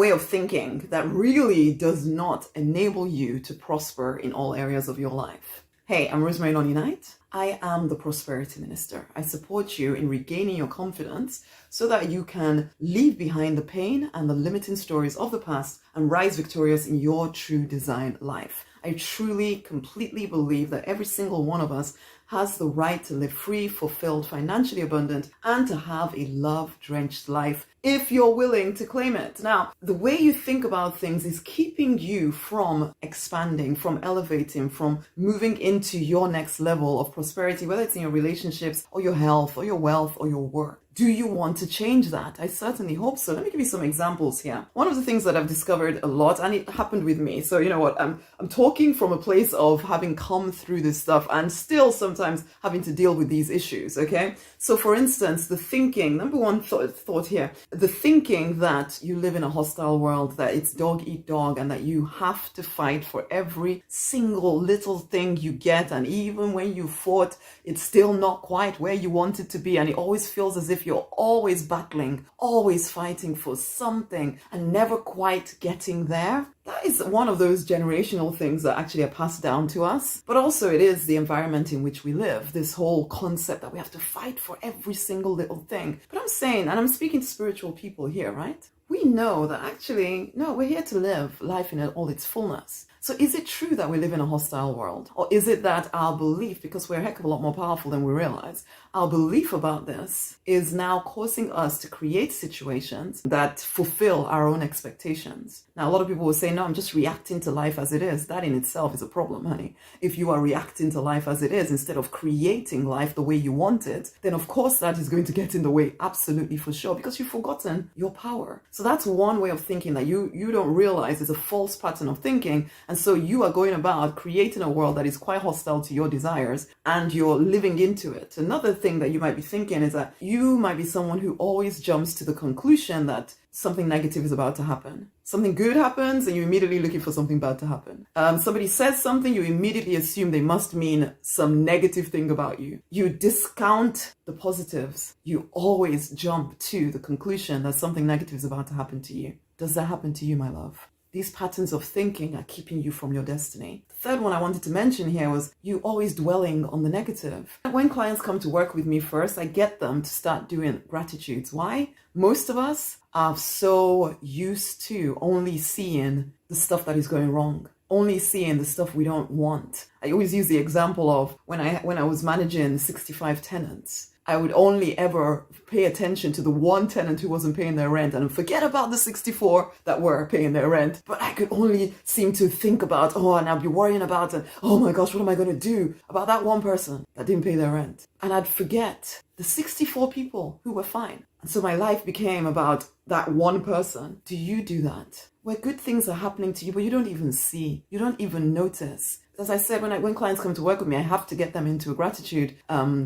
way of thinking that really does not enable you to prosper in all areas of your life. Hey, I'm Rosemary MILLIONAIRE. I am the Prosperity Minister. I support you in regaining your confidence so that you can leave behind the pain and the limiting stories of the past and rise victorious in your true design life. I truly, completely believe that every single one of us has the right to live free, fulfilled, financially abundant, and to have a love-drenched life if you're willing to claim it. Now, the way you think about things is keeping you from expanding, from elevating, from moving into your next level of prosperity, whether it's in your relationships or your health or your wealth or your work. Do you want to change that? I certainly hope so. Let me give you some examples here. One of the things that I've discovered a lot, and it happened with me. So you know what? I'm talking from a place of having come through this stuff and still sometimes having to deal with these issues, okay? So for instance, the thinking, number one thought here, the thinking that you live in a hostile world, that it's dog eat dog, and that you have to fight for every single little thing you get, and even when you fought, it's still not quite where you want it to be, and it always feels as if you're always battling, always fighting for something and never quite getting there. That is one of those generational things that actually are passed down to us. But also it is the environment in which we live, this whole concept that we have to fight for every single little thing. But I'm saying, and I'm speaking to spiritual people here, right? We know that actually, no, we're here to live life in all its fullness. So is it true that we live in a hostile world? Or is it that our belief, because we're a heck of a lot more powerful than we realize, our belief about this is now causing us to create situations that fulfill our own expectations? Now, a lot of people will say, no, I'm just reacting to life as it is. That in itself is a problem, honey. If you are reacting to life as it is, instead of creating life the way you want it, then of course that is going to get in the way, absolutely for sure, because you've forgotten your power. So that's one way of thinking that you don't realize is a false pattern of thinking. And so you are going about creating a world that is quite hostile to your desires and you're living into it. Another thing that you might be thinking is that you might be someone who always jumps to the conclusion that something negative is about to happen. Something good happens and you're immediately looking for something bad to happen. Somebody says something, you immediately assume they must mean some negative thing about you. You discount the positives. You always jump to the conclusion that something negative is about to happen to you. Does that happen to you, my love? These patterns of thinking are keeping you from your destiny. The third one I wanted to mention here was you always dwelling on the negative. When clients come to work with me first, I get them to start doing gratitudes. Why? Most of us are so used to only seeing the stuff that is going wrong, only seeing the stuff we don't want. I always use the example of when I was managing 65 tenants. I would only ever pay attention to the one tenant who wasn't paying their rent and forget about the 64 that were paying their rent. But I could only seem to think about, and I'd be worrying about, oh my gosh, what am I going to do about that one person that didn't pay their rent? And I'd forget the 64 people who were fine. And so my life became about that one person. Do you do that? Where good things are happening to you, but you don't even see, you don't even notice. As I said, when clients come to work with me, I have to get them into a gratitude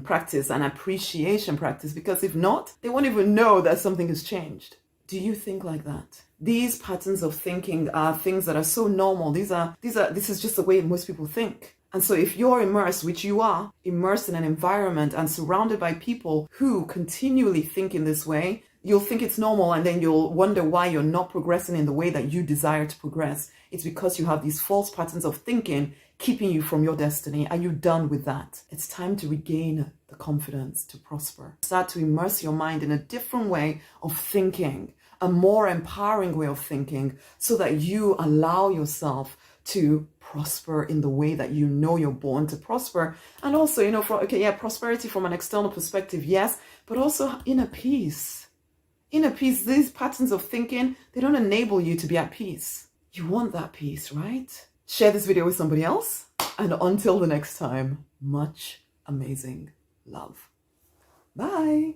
practice and appreciation practice, because if not, they won't even know that something has changed. Do you think like that? These patterns of thinking are things that are so normal. This is just the way most people think. And so if you're immersed, which you are, immersed in an environment and surrounded by people who continually think in this way, you'll think it's normal, and then you'll wonder why you're not progressing in the way that you desire to progress. It's because you have these false patterns of thinking keeping you from your destiny. Are you done with that? It's time to regain the confidence to prosper. Start to immerse your mind in a different way of thinking, a more empowering way of thinking, so that you allow yourself to prosper in the way that you know you're born to prosper. And also, prosperity from an external perspective, yes, but also inner peace. Inner peace, these patterns of thinking, they don't enable you to be at peace. You want that peace, right? Share this video with somebody else. And until the next time, much amazing love. Bye.